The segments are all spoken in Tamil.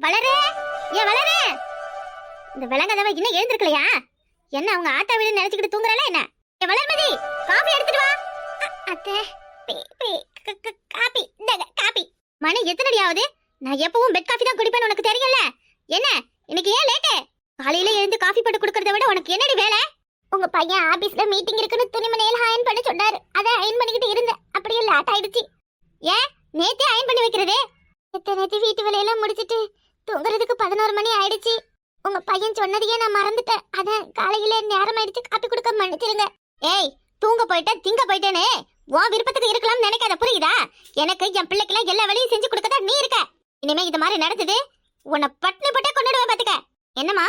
வளரு, ஏன் வளரு? இந்த விளங்காதவ இன்னும் எழுந்திருக்கலையா? என்ன அவங்க ஆத்தா வீடு நினைச்சுக்கிட்டு தூங்குறாளா என்ன? ஏன் வளர்மதி, காபி எடுத்துட்டு வா. அத்தை, காபி, இந்தாங்க காபி. மணி எத்தனடி ஆகுது? நான் எப்பவும் பெட் காபி தான் குடிப்பேன்னு உனக்கு தெரியும்ல. என்ன இன்னைக்கு ஏன் லேட்டு? காலையில எழுந்து காபி போட்டு குடுக்கறத விட உனக்கு என்னடி வேலை? உங்க பையன் ஆபீஸ்ல மீட்டிங் இருக்குன்னு துணிமணியில அயன் பண்ண சொன்னாரு. அதை அயன் பண்ணிக்கிட்டு இருந்தேன். அப்படியே லேட் ஆயிடுச்சு. ஏன் நேத்தே அயன் பண்ணி வைக்கிறதே? நேத்து வீட்டு வேலையெல்லாம் முடிச்சிட்டு தூங்குறதுக்கு 11 மணி ஆயிடுச்சு. உங்க பையன் சொன்னதையே நான் மறந்துட்டேன். அதான் காலையில நேரம் ஆயிடுச்சு, காப்பி கொடுக்க மன்னிச்சிருங்க. ஏய், தூங்க போயிட்டேன் திங்க போயிட்டேனே, உன் விருப்பத்துக்கு இருக்கலாம்னு நினைக்காத, புரியுதா? எனக்கு என் பிள்ளைக்கெல்லாம் எல்லா வேலையும் செஞ்சு கொடுக்கதான் நீ இருக்க. இனிமே இது மாதிரி நடந்தது உன்னை பட்டினி போட்டே கொண்டுடுவேன் பாத்துக்க. என்னம்மா,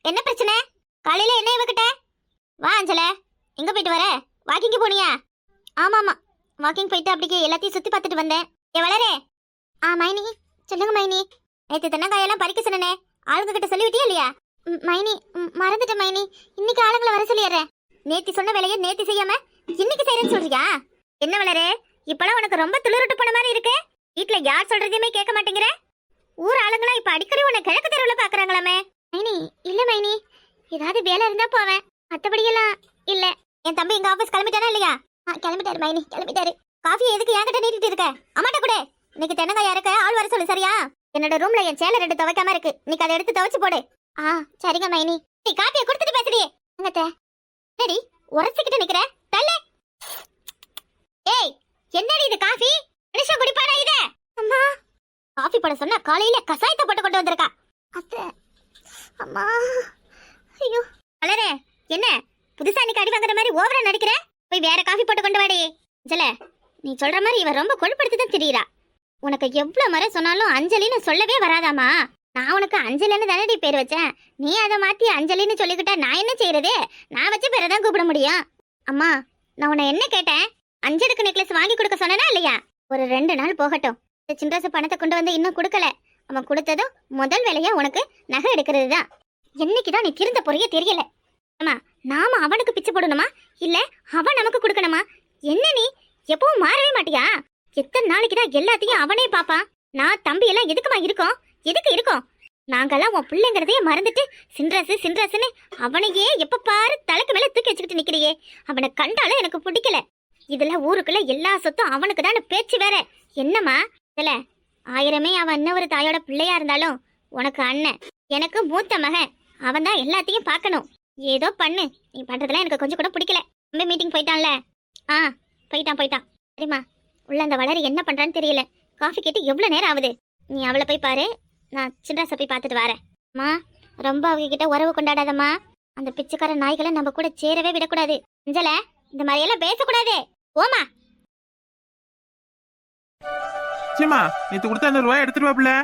என்ன பிரச்சனை? காலையில என்ன இவகிட்ட? வா அஞ்சல, எங்க போயிட்டு வர? வாக்கிங் போனியா? ஆமாமா, வாக்கிங் போயிட்டு அப்படியே எல்லாத்தையும் சுத்தி பார்த்துட்டு வந்தேன். ஏ வளரே. மைனி, சொல்லுங்க மைனி. நேற்று தென்னங்காயெல்லாம் பறிக்க சொன்னே, ஆளுங்க கிட்ட சொல்லிவிட்டியா இல்லையா? மைனி, மறந்துட்டேன் மைனி. இன்னைக்கு ஆளுங்களை வர சொல்லிடுறேன். நேத்தி சொன்ன வேலையை நேத்தி செய்யாம இன்னைக்கு செய்யறேன்னு சொல்றியா? என்ன வளரே, இப்பெல்லாம் உனக்கு ரொம்ப துளிருட்டு போன மாதிரி இருக்கு. வீட்டுல யார் சொல்றதையுமே கேட்க மாட்டேங்கிற. ஊர் ஆளுங்களா இப்ப அடிக்கடி உன்னை கிழக்கு தெருவுல பாக்குறாங்களாமே. மைனி, இல்ல மைனி, ஏதாவது வேலை இருந்தா போவேன், மத்தபடியெல்லாம் இல்ல. என் தம்பி எங்க ஆபீஸ் கிளம்பிட்டானா இல்லையா? கிளம்பிட்டாரு மைனி, கிளம்பிட்டாரு. காஃபி எதுக்கு என்கிட்ட நீட்டிட்டு இருக்க? அம்மாட்ட கூட இன்னைக்கு தென்னங்காய் யாருக்க ஆள் வர சொல்லு, சரியா? என்னோட ரூம்ல என் சேலை 2 துவைக்காம இருக்கு, நீ அதை எடுத்து துவைச்சு போடு. சரிங்க மைனி. நீ காப்பியை கொடுத்துட்டு பேசுறியே. என்னடி உரசிக்கிட்டு நிக்கிற? தள்ளு. ஏய், என்னடி இது காஃபி? மனுஷன் குடிப்பாடா இத? அம்மா, காஃபி போட சொன்னா காலையில கசாயத்தை போட்டு கொண்டு வந்திருக்கா. அத்தை, அம்மா, ஐயோ. வளரே, என்ன புதுசா இன்னைக்கு அடி வாங்குற மாதிரி ஓவரா நடிக்கிற? போய் வேற காஃபி போட்டு கொண்டு வாடி. ஜல, நீ சொல்ற மாதிரி இவ ரொம்ப கொழுப்படுத்தி தான் தெரியுறா. உனக்கு எவ்வளவு முறை சொன்னாலும் அஞ்சலின்னு சொல்லவே வராதாமா? நான் உனக்கு அஞ்சலின்னு தானே பேர் வச்சேன். நீ அதை மாத்தி அஞ்சலின்னு சொல்லிக்கிட்டா நான் என்ன செய்யறது? நான் வச்ச பேரை தான் கூப்பிட முடியும். அம்மா, நான் உன்னை என்ன கேட்டேன்? அஞ்சலுக்கு நெக்லஸ் வாங்கி கொடுக்க சொன்னா இல்லையா? ஒரு 2 நாள் போகட்டும். சின்ராசு பணத்தை கொண்டு வந்து இன்னும் கொடுக்கல. அவன் கொடுத்ததும் முதல் வேலையா உனக்கு நகை எடுக்கிறது தான். என்னைக்குதான் நீ திருந்த போறியே தெரியல. அம்மா, நாம அவனுக்கு பிச்சை போடணுமா இல்ல அவன் நமக்கு கொடுக்கணுமா? என்ன நீ எப்பவும் மாறவே மாட்டியா? எத்தனை நாளைக்கு தான் எல்லாத்தையும் அவனே பாப்பான்? நான் தம்பி எல்லாம் எதுக்குமா இருக்கோம்? எதுக்கு இருக்கோம்? நாங்கெல்லாம் உன் பிள்ளைங்கிறதையே மறந்துட்டு சின்ராசு சின்ராசுன்னு அவனையே எப்ப பாரு தலைக்கு மேல தூக்கி வச்சுக்கிட்டு நிக்கிறியே. அவனை கண்டாலும் எனக்கு பிடிக்கல. இதுல ஊருக்குள்ள எல்லா சொத்தும் அவனுக்கு தான் பேச்சு வேற. என்னம்மா இல்ல, 1000மே அவன் இன்னும் ஒரு தாயோட பிள்ளையா இருந்தாலும் உனக்கு அண்ணன், எனக்கு மூத்த மகன். அவன் தான் எல்லாத்தையும் பார்க்கணும். ஏதோ பண்ணு, நீ பண்றதெல்லாம் எனக்கு கொஞ்சம் கூட பிடிக்கல. தம்பி மீட்டிங் போயிட்டான்ல? போயிட்டான். சரிம்மா, உள்ள அந்த வளரி என்ன பண்றான்னு தெரியல. காஃபி கேட்டு எவ்வளவு நேரம் ஆகுது? நீ அவளை போய் பாரு, நான் சின்ராசை போய் பார்த்துட்டு வரேன். அம்மா, ரொம்ப அவங்க கிட்ட உறவு கொண்டாடாதம்மா. அந்த பிச்சைக்கார நாய்களை நம்ம கூட சேரவே விடக்கூடாது. அஞ்சல, இந்த மாதிரி எல்லாம் பேசக்கூடாது. ஓமா. சிம்மா, நேத்து கொடுத்த அந்த ரூபாய் எடுத்துட்டு வா பிள்ளை.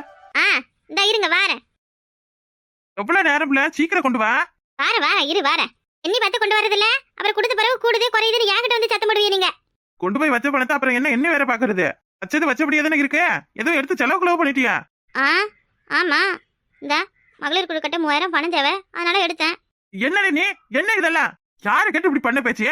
இந்த இருங்க வாரேன். எவ்வளவு நேரம் பிள்ளை, சீக்கிரம் கொண்டு வா. வாரேன். எண்ணி பார்த்து கொண்டு வரதில்ல, அப்புறம் கொடுத்த பிறகு கூடுது குறையுதுன்னு என்கிட்ட வந்து சத்தம் போடுவீங்க நீங்க. கொண்டு போய் வச்ச பணத்தை அப்புறம் என்ன வேற பாக்குறது? வச்சது வச்சபடியே தானே இருக்கு. எதுவும் எடுத்து செலவு பண்ணிட்டியா? ஆமா, இந்த மகளிர் குழு கட்ட 3000 பணம் தேவை, அதனால எடுத்தேன். என்னடி நீ, என்ன இதெல்லாம்? யாரு கிட்ட இப்படி பண்ண பேச்சு?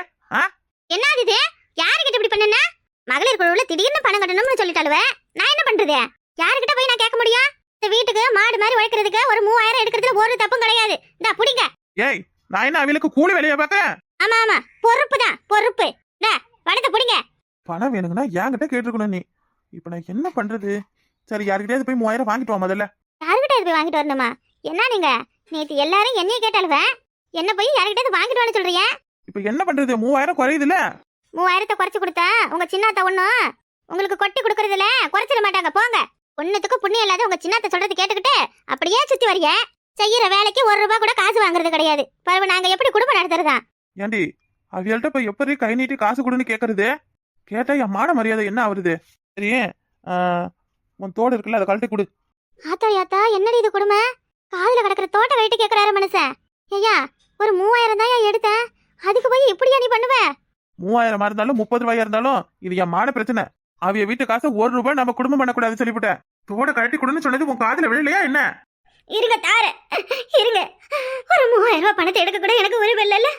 என்ன இது? யாரு கிட்ட இப்படி பண்ணனா? மகளிர் குழுவுல திடீர்னு பணம் கட்டணும்னு சொல்லிட்டாலுவே, நான் என்ன பண்றது? யாருக்கிட்ட போய் நான் கேட்க முடியும்? இந்த வீட்டுக்கு மாடு மாதிரி உழைக்கிறதுக்கு ஒரு 3000 எடுக்கிறதுல ஒரு தப்பும் கிடையாது. இந்த புடிங்க. ஏய், நான் என்ன அவளுக்கு கூலி வேலையா பாக்க? ஆமா, பொறுப்பு. பணத்தை புடிங்க. பணம் வேணுங்கன்னா என்கிட்ட கேட்டுருக்கணும் நீ. இப்ப நான் என்ன பண்றது? சரி, யாருக்கிட்டே போய் 3000 வாங்கிட்டு வா முதல்ல. யாருக்கிட்ட போய் வாங்கிட்டு வரணுமா? என்ன நீங்க நேத்து எல்லாரும் என்னைய கேட்டாலுவே, என்ன போய் யாருக்கிட்ட வாங்கிட்டு வரணும் சொல்றீங்க? இப்ப என்ன பண்றது? 3000 குறையுதுல. 3000 குறைச்சு கொடுத்தா உங்க சின்னாத்த ஒண்ணும் உங்களுக்கு கொட்டி கொடுக்கறதுல குறைச்சிட மாட்டாங்க. போங்க. ஒண்ணுத்துக்கு புண்ணியம் இல்லாத உங்க சின்னாத்த சொல்றது கேட்டுக்கிட்டு அப்படியே சுத்தி வரீங்க. செய்யற வேலைக்கு 1 ரூபாய் கூட காசு வாங்குறது கிடையாது. பரவ நாங்க எப்படி குடும்பம் நடத்துறதா? ஏண்டி, அவியல்கிட்ட போய் எப்படி கை நீட்டி காசு கொடுன்னு கேக்குறது? கேட்டா என் மான மரியாதை என்ன ஆகுது? சரி, உன் தோடு இருக்குல்ல, அதை கழட்டி கொடு. ஆத்தா, என்னடி இது கொடுமை? காதுல கிடக்குற தோட்ட வெயிட்டு கேக்குறாரு மனுஷன். ஐயா, ஒரு 3000 தான் எடுத்தேன், அதுக்கு போய் இப்படியா நீ பண்ணுவ? 3000 இருந்தாலும் 30 ரூபாயா இருந்தாலும் இது என் மான பிரச்சனை. அவிய வீட்டு காசு 1 ரூபாய் நம்ம குடும்பம் பண்ணக்கூடாது சொல்லிவிட்டேன். தோட கழட்டி கொடுன்னு சொன்னது உன் காதுல விழலையா என்ன? இருங்க ஒரு 3000 ரூபாய் பணத்தை எடுக்க கூட எனக்கு ஒரு வெள்ளல.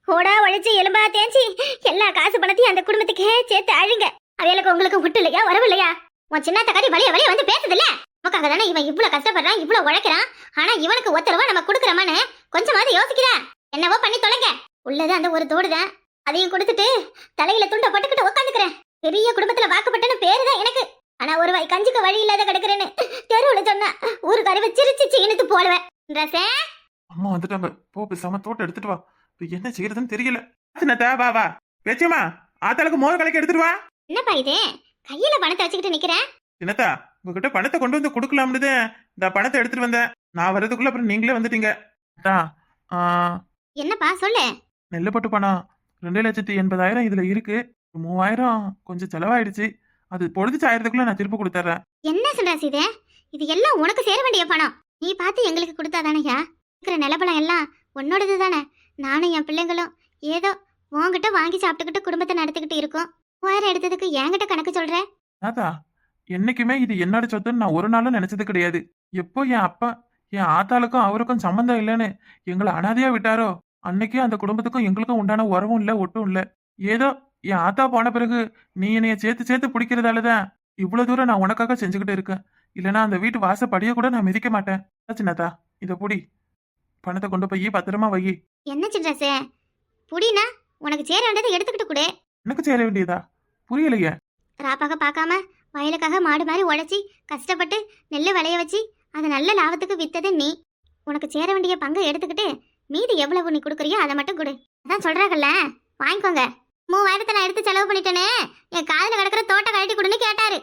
ஓடா உழைச்சு எலும்பா தேஞ்சி எல்லா காசு பணத்தையும் அந்த குடும்பத்துக்கே சேர்த்து அழுங்க. அவைகளுக்கு உங்களுக்கு விட்டு இல்லையா, வரவில்லையா? உன் சின்ன தக்காரி வழிய வந்து பேசுதில்ல. நமக்காக தானே இவன் இவ்வளவு கஷ்டப்படுறான், இவ்வளவு உழைக்கிறான். ஆனா இவனுக்கு ஒத்த ரூபா நம்ம கொடுக்குறோமான்னு கொஞ்சமாவது யோசிக்கிறா? என்னவோ பண்ணி தொலைங்க. உள்ளது அந்த ஒரு தோடுதான், அதையும் கொடுத்துட்டு தலையில துண்ட போட்டுக்கிட்டு உட்காந்துக்கிறேன். பெரிய குடும்பத்துல வாக்குப்பட்டன்னு பேருதான் எனக்கு. ஆனா ஒரு வாய் கஞ்சிக்கு வழி இல்லாத கிடக்குறேன்னு தெருவுல சொன்னா ஊருக்காரவை சிரிச்சு இழுத்து போடுவேன். ரசே, அம்மா வந்துட்டாங்க, போ பேசாம தோட்டம் எடுத்துட்டு வா. இப்ப என்ன செய்யறதுன்னு தெரியல. சின்னத்தா வா வா. பேச்சியம்மா, ஆத்தாளுக்கு மோர் கலக்கி எடுத்துட்டு வா. என்னப்பா இது, கையில பணத்தை வச்சுக்கிட்டு நிக்கிறேன்? சின்னத்தா, உங்ககிட்ட பணத்தை கொண்டு வந்து கொடுக்கலாம்னு இந்த பணத்தை எடுத்துட்டு வந்தேன். நான் வர்றதுக்குள்ள அப்புறம் நீங்களே வந்துட்டீங்க. அத்தா, என்னப்பா சொல்லு. நெல்லுப்பட்டு பணம் 2,80,000 இதுல இருக்கு. 3,000 கொஞ்சம் செலவாயிடுச்சு. அது பொழுது ஆயிரத்துக்குள்ள நான் திருப்பி கொடுத்துட்றேன். என்ன சொல்ற சீதே, இது எல்லாம் உனக்கு சேர வேண்டிய பணம். நீ பார்த்து எங்களுக்கு கொடுத்தாதானயா? இருக்கிற நிலப்பழம் எல்லாம் உன்னோடது தானே. நானும் என் பிள்ளைங்களும் ஏதோ உன்கிட்ட வாங்கி சாப்பிட்டுக்கிட்டு குடும்பத்தை நடத்திக்கிட்டு இருக்கோம். 3,000 எடுத்ததுக்கு என்கிட்ட கணக்கு சொல்ற? தாத்தா, என்னைக்குமே இது என்னோட சொத்துன்னு நான் ஒரு நாளும் நினைச்சது கிடையாது. எப்போ என் அப்பா என் ஆத்தாளுக்கும் அவருக்கும் சம்மந்தம் இல்லைன்னு எங்களை அனாதையா விட்டாரோ அன்னைக்கே அந்த குடும்பத்துக்கும் எங்களுக்கும் உண்டான உறவும் இல்லை, ஒட்டும் இல்லை. ஏதோ என் ஆத்தா போன பிறகு நீ என்னைய சேர்த்து சேர்த்து பிடிக்கிறதாலதான் இவ்வளவு தூரம் நான் உனக்காக செஞ்சுக்கிட்டு இருக்கேன். இல்லைன்னா அந்த வீட்டு வாசப்படியை கூட நான் மிதிக்க மாட்டேன். சின்னத்தா, இதை புடி. பணத்தை கொண்டு போய் பத்திரமா வை. என்ன சின்ராசே, புடினா உனக்கு சேர வேண்டியதை எடுத்துக்கிட்டு கொடு. எனக்கு சேர வேண்டியதா? புரியலையே. ராப்பாக பார்க்காம வயலுக்காக மாடு மாதிரி உழைச்சி கஷ்டப்பட்டு நெல் விளைய வச்சு அதை நல்ல லாபத்துக்கு வித்தது நீ. உனக்கு சேர வேண்டிய பங்கை எடுத்துக்கிட்டு மீதி எவ்வளவு நீ கொடுக்குறியோ அதை மட்டும் கொடு. அதான் சொல்றாங்கல்ல, வாங்கிக்கோங்க. 3,000 நான் எடுத்து செலவு பண்ணிட்டேனே, என் காதுல கிடக்குற தோட்ட கழட்டி கொடுன்னு கேட்டாரு.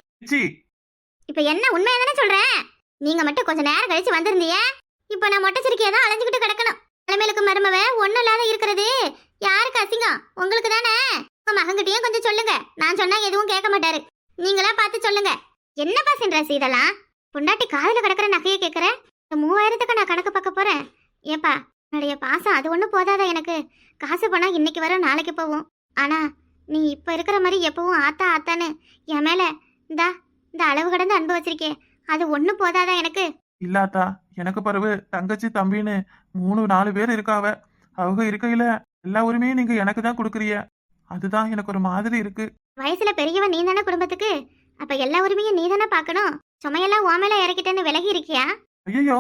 இப்ப என்ன உண்மையா தானே சொல்றேன்? நீங்க மட்டும் கொஞ்ச நேரம் கழிச்சு வந்திருந்தீங்க, இப்ப நான் மொட்டை சிரிக்கையா தான் அலைஞ்சுக்கிட்டு கிடக்கணும். தலைமையிலுக்கு மருமவ ஒன்னும் இல்லாத இருக்கிறது யாருக்கு அசிங்கம்? உங்களுக்கு தானே. உங்க மகன்கிட்டயும் கொஞ்சம் சொல்லுங்க, நான் சொன்னா எதுவும் கேட்க மாட்டாரு. நீங்களா பார்த்து சொல்லுங்க. என்னப்பா சின்ராசி இதெல்லாம்? பொண்டாட்டி காதுல கிடக்குற நகையை கேட்கற? இந்த 3,000க்கு நான் கணக்கு பார்க்க போறேன்? ஏப்பா, என்னுடைய பாசம் அது ஒன்றும் போதாதா எனக்கு? காசு பணம் இன்னைக்கு வரும் நாளைக்கு போகும். ஆனா நீ இப்ப இருக்கிற மாதிரி எப்பவும் ஆத்தா ஆத்தான்னு என் மேல இந்த அளவு கடந்து அன்பு வச்சிருக்கே, அது ஒன்றும் போதாதா எனக்கு? இல்லாத்தா, எனக்கு பிறகு தங்கச்சி தம்பின்னு 3-4 பேர் இருக்காவ. அவங்க இருக்கையில எல்லா உரிமையும் நீங்க எனக்கு தான் கொடுக்குறிய. அதுதான் எனக்கு ஒரு மாதிரி இருக்கு. வயசுல பெரியவன் நீ தானே குடும்பத்துக்கு, அப்ப எல்லா உரிமையும் நீ தானே பார்க்கணும். சுமையெல்லாம் ஓமையில இறக்கிட்டேன்னு விலகி இருக்கியா? ஐயோ,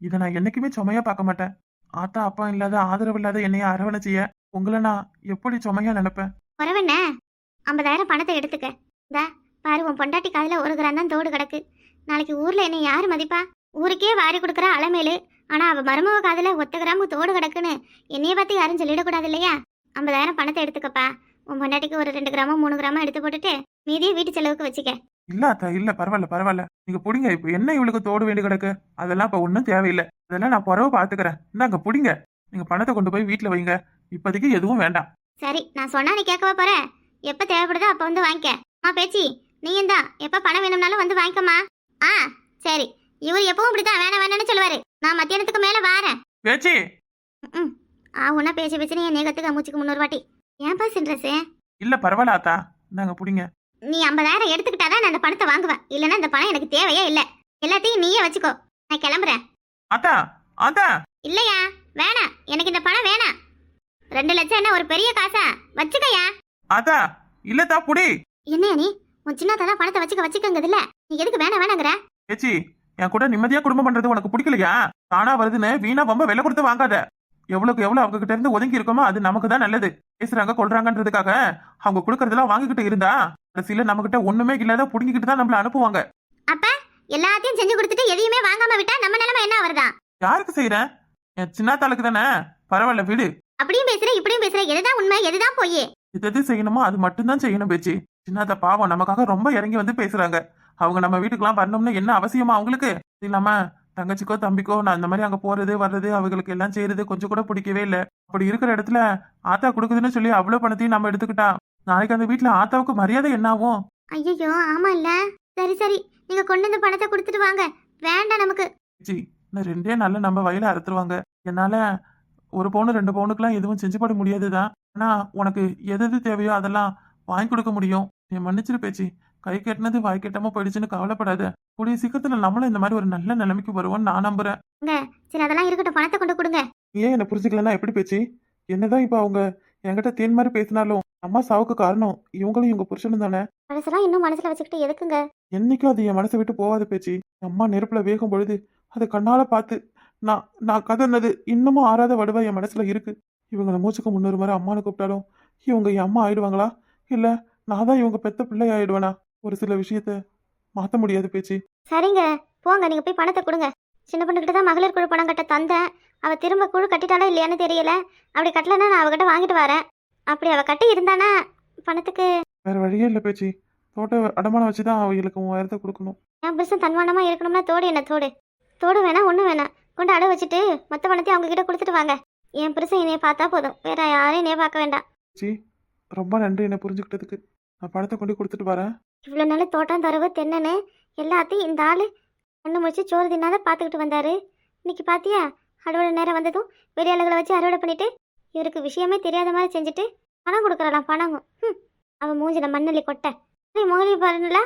இதை நான் என்னைக்குமே சுமையா பார்க்க மாட்டேன். ஆத்தா அப்பா இல்லாத ஆதரவு இல்லாத என்னைய அரவணைச்சிய உங்களை நான் எப்படி சுமையா நினைப்பேன்? குறவண்ண 50,000 பணத்தை எடுத்துக்க. இந்தா பாரு, உன் பொண்டாட்டி காதுல 1 கிராம் தான் தோடு கிடக்கு. நாளைக்கு ஊர்ல என்னை யாரு மதிப்பா? ஊருக்கே வாரி கொடுக்குற அலமேலு. ஆனா அவ மருமக காதுல 1 கிராம் தோடு கிடக்குன்னு என்னைய பார்த்து யாரும் சொல்லிடக்கூடாது இல்லையா? 50,000 பணத்தை எடுத்துக்கப்பா. உன் பொண்டாட்டிக்கு ஒரு 2 கிராமோ 3 கிராமோ எடுத்து போட்டுட்டு மீதியை வீட்டு செலவுக்கு வச்சுக்க. இல்ல அத்தா, இல்ல, பரவாயில்ல. நீங்க புடிங்க. இப்ப என்ன இவளுக்கு தோடு வேண்டி கிடக்கு? அதெல்லாம் இப்ப ஒன்னும் தேவையில்லை. அதெல்லாம் நான் புறவு பாத்துக்கிறேன். இந்தாங்க புடிங்க. நீங்க பணத்தை கொண்டு போய் வீட்டுல வைங்க. இப்போதைக்கு எதுவும் வேண்டாம். சரி, நான் சொன்னா நீ கேட்கவா போற? எப்ப தேவைப்படுதோ அப்ப வந்து வாங்கிக்க. பேச்சி, நீயும் தான் எப்ப பணம் வேணும்னாலும் வந்து வாங்கிக்கமா. சரி. இவர் எப்பவும் இப்படிதான் வேணாம் வேணாம்னு சொல்லுவாரு. நான் மத்தியானத்துக்கு மேல வாரேன். பேச்சி உன்னா பேச்சு நீ நேகத்துக்கு மூச்சுக்கு 300 வாட்டி. ஏன்பா சின்ரசே? இல்ல பரவாயில்ல ஆத்தா, இந்தாங்க புடிங்க. நீ 50,000 எடுத்துக்கிட்டாதான் நான் அந்த பணத்தை வாங்குவேன். இல்லன்னா இந்த பணம் எனக்கு தேவையே இல்ல. எல்லாத்தையும் நீயே வச்சுக்கோ. நான் கிளம்புறேன். ஆத்தா இல்லையா, வேணாம். எனக்கு இந்த பணம் வேணாம். 2 லட்சம் என்ன ஒரு பெரிய காசா? வச்சுக்கயா. ஆத்தா இல்லத்தா, புடி. என்னையா நீ? உன் சின்னதான் பணத்தை வச்சுக்கங்கது இல்ல. நீ எதுக்கு வேணாங்கிற? பேச்சி, என் கூட நிம்மதியா குடும்பம் பண்றது உனக்கு பிடிக்கலையா? தானா வருதுன்னு வீணா ரொம்ப விலை கொடுத்து வாங்காத. எவ்வளவுக்கு எவ்வளவு அவங்க கிட்ட இருந்து ஒதுங்கி இருக்கோமோ அது நமக்கு தான் நல்லது. பேசுறாங்க கொள்றாங்கன்றதுக்காக அவங்க கொடுக்கறதெல்லாம் வாங்கிக்கிட்டு இருந்தா கடைசியில நம்ம கிட்ட ஒண்ணுமே இல்லாத புடுங்கிக்கிட்டு தான் நம்மள அனுப்புவாங்க. அப்ப எல்லாத்தையும் செஞ்சு கொடுத்துட்டு எதையுமே வாங்காம விட்டா நம்ம நிலைமை என்ன வருதா? யாருக்கு செய்யறேன்? என் சின்னத்தாளுக்கு தானே. பரவாயில்ல விடு. அப்படியும் பேசுற இப்படியும் பேசுற, எதுதான் உண்மை எதுதான் போய்? எது செய்யணுமோ அது மட்டும்தான் செய்யணும் பேச்சு. சின்னத்த பாவம் நமக்காக ரொம்ப இறங்கி வந்து பேசுறாங்க. அவங்க நம்ம வீட்டுக்கெல்லாம் வரணும்னு என்ன அவசியமா அவங்களுக்கு? இல்லாம தங்கச்சிக்கோ தம்பிக்கோ நான் இந்த மாதிரி அங்க போறது வர்றது அவங்களுக்கு எல்லாம் செய்யறது கொஞ்சம் கூட பிடிக்கவே இல்லை. அப்படி இருக்கிற இடத்துல ஆத்தா கொடுக்குதுன்னு சொல்லி அவ்வளவு பணத்தையும் நம்ம எடுத்துக்கிட்டா நாளைக்கு அந்த வீட்டுல ஆத்தாவுக்கு மரியாதை என்ன ஆகும்? ஐயோ ஆமா இல்ல. சரி, நீங்க கொண்டு வந்து பணத்தை கொடுத்துட்டு வாங்க. வேண்டாம் நமக்கு. இன்னும் 2 நாள்ல நம்ம வயல அறுத்துருவாங்க. என்னால 1 பவுன் 2 பவுனுக்குலாம் எதுவும் செஞ்சு போட முடியாதுதான். ஆனா உனக்கு எது தேவையோ அதெல்லாம் வாங்கி கொடுக்க முடியும். நீ மன்னிச்சிரு பேச்சு. கை கட்டினது வாய் கெட்டாம போயிடுச்சுன்னு கவலைப்படாத. கூடிய சீக்கிரத்துல நம்மளும் இந்த மாதிரி ஒரு நல்ல நிலைமைக்கு வருவோம்னு நான் நம்புறேன். சரி, அதெல்லாம் இருக்கட்டும், பணத்தை கொண்டு கொடுங்க. ஏன் என்ன புரிஞ்சுக்கலன்னா எப்படி பேச்சு? என்னதான் இப்ப அவங்க என்கிட்ட தேன் மாதிரி பேசினாலும் அம்மா சாவுக்கு காரணம் இவங்களும் இவங்க புருஷனும் தானே. மனசெல்லாம் இன்னும் மனசுல வச்சுக்கிட்டு எதுக்குங்க? என்னைக்கும் அது என் மனசை விட்டு போகாத பேச்சு. அம்மா நெருப்புல வேகும் பொழுது அதை கண்ணால பார்த்து நான் நான் கதறினது இன்னமும் ஆறாத வடுவா என் மனசுல இருக்கு. இவங்களை மூச்சுக்கு முன்னொரு முறை அம்மானு கூப்பிட்டாலும் இவங்க என் அம்மா ஆயிடுவாங்களா, இல்ல நான் தான் இவங்க பெத்த பிள்ளை ஆயிடுவேனா? ஒரு சில விஷயத்த மாத்த முடியாது பேச்சு. சரிங்க, போங்க, நீங்க போய் பணத்தை கொடுங்க. சின்ன பொண்ணுகிட்ட தான் மகளிர் குழு பணம் கட்ட தந்தேன். அவ திரும்ப குழு கட்டிட்டாளா இல்லையான்னு தெரியல. அப்படி கட்டலன்னா நான் அவகிட்ட வாங்கிட்டு வரேன். அப்படி அவ கட்டி இருந்தானா பணத்துக்கு வேற வழியே இல்லை பேச்சு. தோட்ட அடமானம் வச்சுதான் அவங்களுக்கு 3000 கொடுக்கணும். என் புருஷன் தன்மானமா இருக்கணும்னா தோடு என்ன தோடு? தோடு வேணாம், ஒன்றும் வேணாம். கொண்டு அடை வச்சுட்டு மொத்த பணத்தையும் அவங்க கிட்ட கொடுத்துட்டு வாங்க. என் புருஷன் என்னைய பார்த்தா போதும், வேற யாரையும் என்னைய பார்க்க வேண்டாம். பேச்சு ரொம்ப நன்றி என்னை புரிஞ்சுக்கிட்டதுக்கு. நான் பணத்தை கொண்டு கொடுத்துட்டு வரேன். இவ்வளோ நாள் தோட்டம் தரவு தென்னன்னு எல்லாத்தையும் இந்த ஆளு ஒன்று முடிச்சு சோறு தின்னாத பார்த்துக்கிட்டு வந்தாரு. இன்னைக்கு பாத்தியா, அறுவடை நேரம் வந்ததும் வெளியாளுகளை வச்சு அறுவடை பண்ணிட்டு இவருக்கு விஷயமே தெரியாத மாதிரி செஞ்சுட்டு பணம் கொடுக்குறாளாம். பணம் அவன் மூஞ்சில மண்ணள்ளி கொட்ட மோகனி பாருங்களா.